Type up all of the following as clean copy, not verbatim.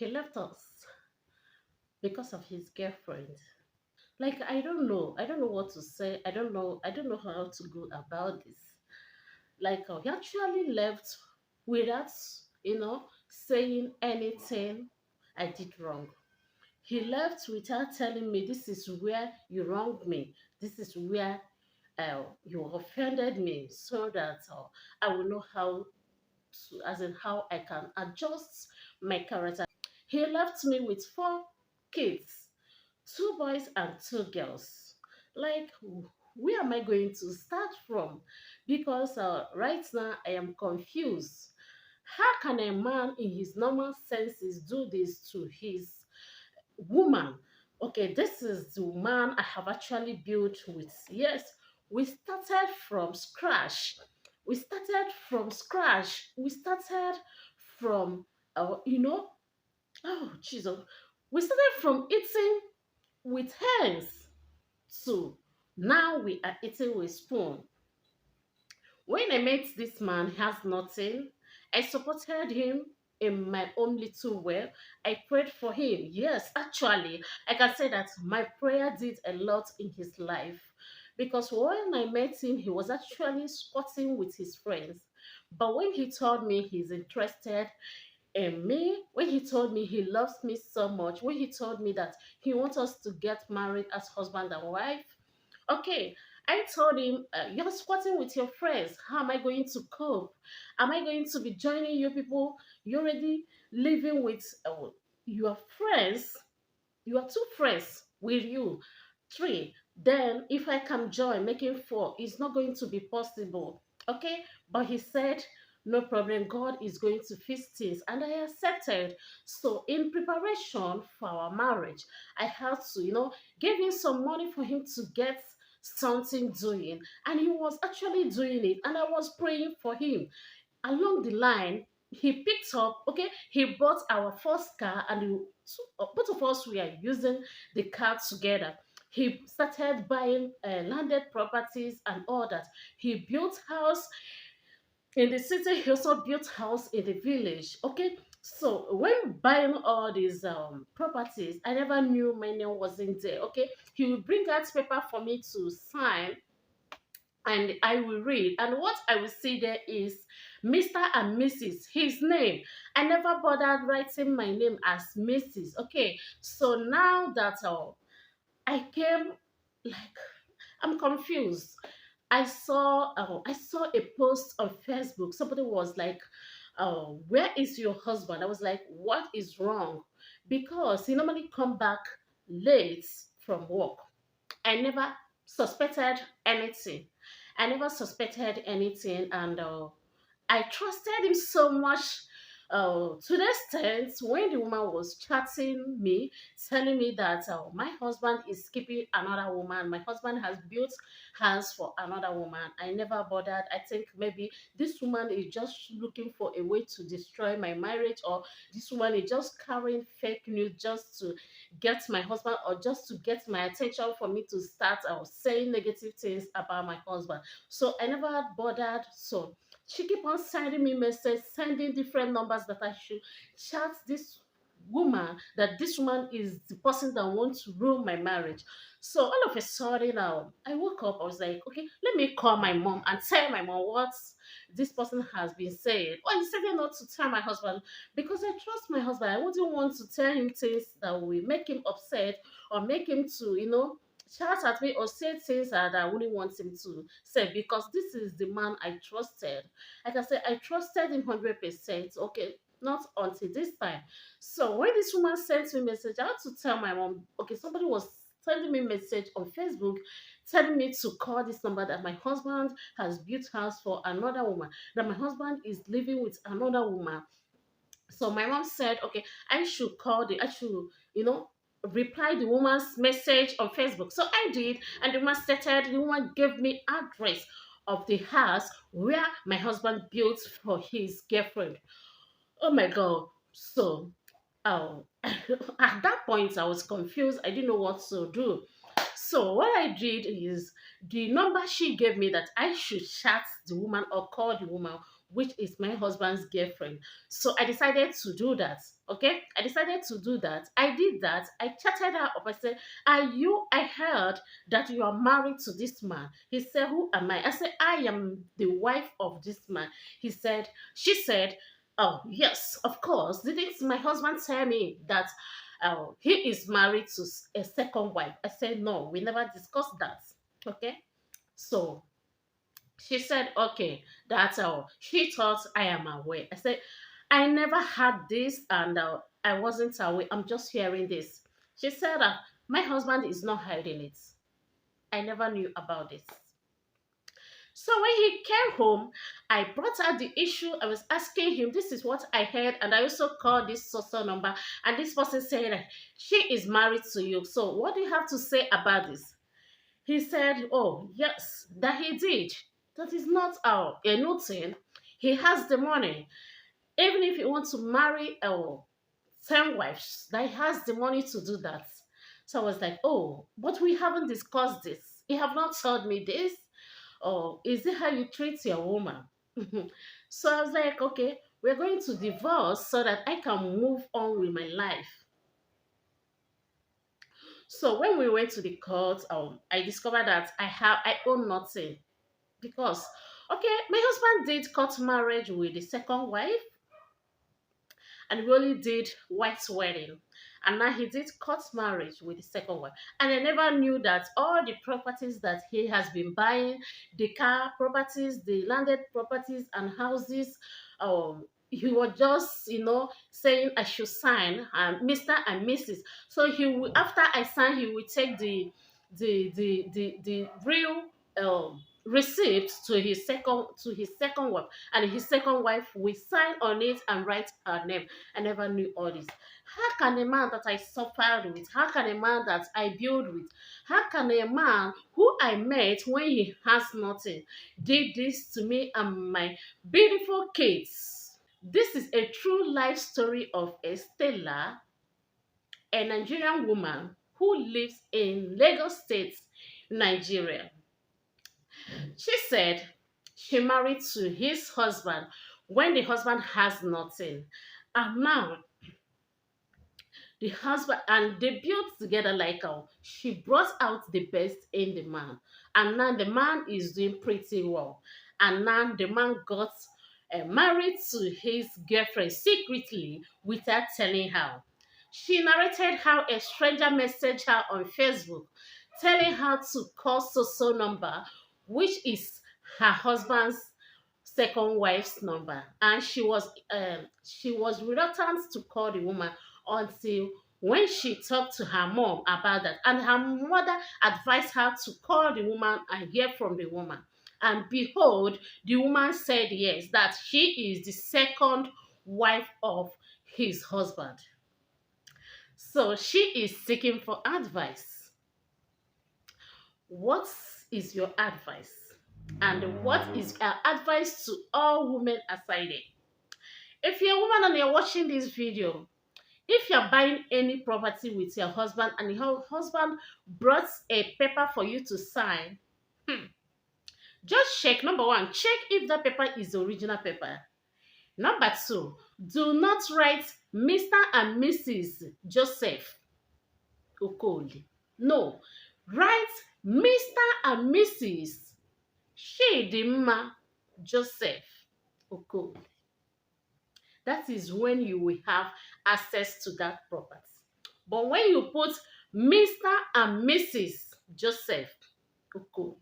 He left us because of his girlfriend. Like I don't know. I don't know what to say. I don't know how to go about this. Like he actually left without, saying anything I did wrong. He left without telling me this is where you wronged me. This is where you offended me, so that I will know how to, as in how I can adjust my character. He left me with four kids, two boys and two girls. Like, where am I going to start from? Because right now I am confused. How can a man in his normal senses do this to his woman? Okay, this is the man I have actually built with. Yes, we started from scratch. We started from scratch. We started from, oh, Jesus. We started from eating with hands to now we are eating with spoon. When I met this man, he has nothing. I supported him in my own little way. I prayed for him. Yes, actually, I can say that my prayer did a lot in his life. Because when I met him, he was actually squatting with his friends. But when he told me he's interested in me, when he told me he loves me so much, when he told me that he wants us to get married as husband and wife, okay, I told him, you're squatting with your friends. How am I going to cope? Am I going to be joining you people? You're already living with your friends. You are two friends with you. Three. Then, if I can join, making four, it's not going to be possible. Okay? But he said, no problem. God is going to fix things. And I accepted. So, in preparation for our marriage, I had to, give him some money for him to get something doing. And he was actually doing it. And I was praying for him. Along the line, he picked up, okay, he bought our first car, and both of us were using the car together. He started buying landed properties and all that. He built house in the city. He also built house in the village. Okay, so when buying all these properties, I never knew my name wasn't there. Okay, he will bring out paper for me to sign, and I will read. And what I will see there is Mr. and Mrs. His name. I never bothered writing my name as Mrs. Okay, so now that I came, like, I'm confused. I saw a post on Facebook. Somebody was like, "Where is your husband?" I was like, "What is wrong?" Because he normally come back late from work. I never suspected anything. I never suspected anything, and I trusted him so much. To the extent when the woman was chatting me, telling me that my husband is keeping another woman, my husband has built house for another woman. I never bothered. I think maybe this woman is just looking for a way to destroy my marriage, or this woman is just carrying fake news just to get my husband, or just to get my attention for me to start saying negative things about my husband. So I never bothered. So she keep on sending me messages, sending different numbers that I should chat this woman, that this woman is the person that wants to ruin my marriage. So all of a sudden now, I woke up, I was like, okay, let me call my mom and tell my mom what this person has been saying. Oh, he said not to tell my husband, because I trust my husband. I wouldn't want to tell him things that will make him upset, or make him to, shout at me, or say things that I wouldn't want him to say, because this is the man I trusted. Like I said, I trusted him 100%. Okay, not until this time. So when this woman sent me a message, I had to tell my mom, okay, somebody was sending me a message on Facebook telling me to call this number, that my husband has built house for another woman, that my husband is living with another woman. So my mom said, okay, I should, reply the woman's message on Facebook. So I did, and the woman started, the woman gave me address of the house where my husband built for his girlfriend. Oh my God. So at that point I was confused. I didn't know what to do. So what I did is, the number she gave me that I should chat the woman or call the woman which is my husband's girlfriend. So I decided to do that. Okay, I decided to do that. I did that. I chatted her up. I said, "Are you? I heard that you are married to this man." He said, "Who am I?" I said, "I am the wife of this man." She said, "Oh, yes, of course. Didn't my husband tell me that he is married to a second wife?" I said, "No, we never discussed that." Okay. So she said, "Okay, that's all." She thought I am aware. I said, "I never had this and I wasn't aware. I'm just hearing this." She said, "My husband is not hiding it. I never knew about this." So when he came home, I brought out the issue. I was asking him, "This is what I heard, and I also called this social number, and this person said that she is married to you. So what do you have to say about this?" He said, "Oh, yes, that he did. That is not a new thing. He has the money. Even if he wants to marry 10 wives, that he has the money to do that." So I was like, "Oh, but we haven't discussed this. You have not told me this. Or is it how you treat your woman?" So I was like, "Okay, we're going to divorce so that I can move on with my life." So when we went to the court, I discovered that I own nothing because, okay, my husband did court marriage with the second wife, and we only did white wedding. And now he did court marriage with the second wife. And I never knew that all the properties that he has been buying, the car properties, the landed properties and houses, he was just, saying I should sign Mr. and Mrs. So he will, after I sign, he will take the real receipt to his second wife, and his second wife will sign on it and write her name. I never knew all this. How can a man that I suffered with, how can a man that I build with, how can a man who I met when he has nothing did this to me and my beautiful kids? This is a true life story of Estella, a Nigerian woman who lives in Lagos State, Nigeria. She said she married to his husband when the husband has nothing. And now the husband and they built together like she brought out the best in the man. And now the man is doing pretty well. And now the man got married to his girlfriend secretly without telling her. She narrated how a stranger messaged her on Facebook telling her to call so number, which is her husband's second wife's number, and she was reluctant to call the woman until when she talked to her mom about that, and her mother advised her to call the woman and hear from the woman. And behold, the woman said yes, that she is the second wife of his husband. So she is seeking for advice. What is your advice? And what is our advice to all women aside it? If you're a woman and you're watching this video, if you're buying any property with your husband and your husband brought a paper for you to sign, just check. Number one, check if that paper is the original paper. Number two, do not write Mr. and Mrs. Joseph Okoli. No, write Mr. and Mrs. Chidinma Joseph Okoli. That is when you will have access to that property. But when you put Mr. and Mrs. Joseph Okoli,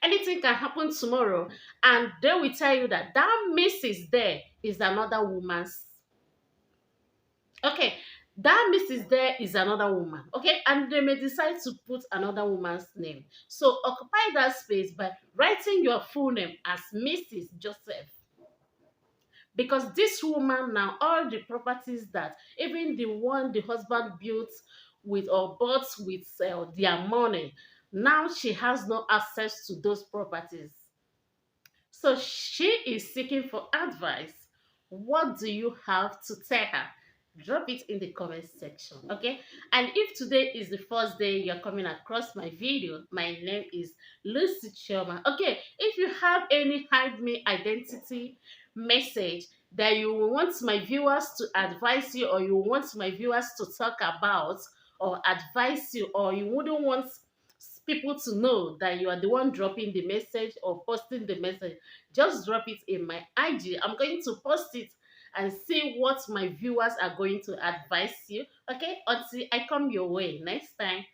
anything can happen tomorrow, and they will tell you that that Mrs. there is another woman's. Okay, that Mrs. there is another woman. Okay, and they may decide to put another woman's name. So occupy that space by writing your full name as Mrs. Joseph. Because this woman now, all the properties that even the one the husband built with or bought with their money, now she has no access to those properties. So she is seeking for advice. What do you have to tell her? Drop it in the comment section, okay? And if today is the first day you're coming across my video, my name is Lucy Chioma. Okay, if you have any hide me identity message that you want my viewers to advise you, or you want my viewers to talk about or advise you, or you wouldn't want people to know that you are the one dropping the message or posting the message, just drop it in my IG. I'm going to post it and see what my viewers are going to advise you. Okay, until I come your way next time.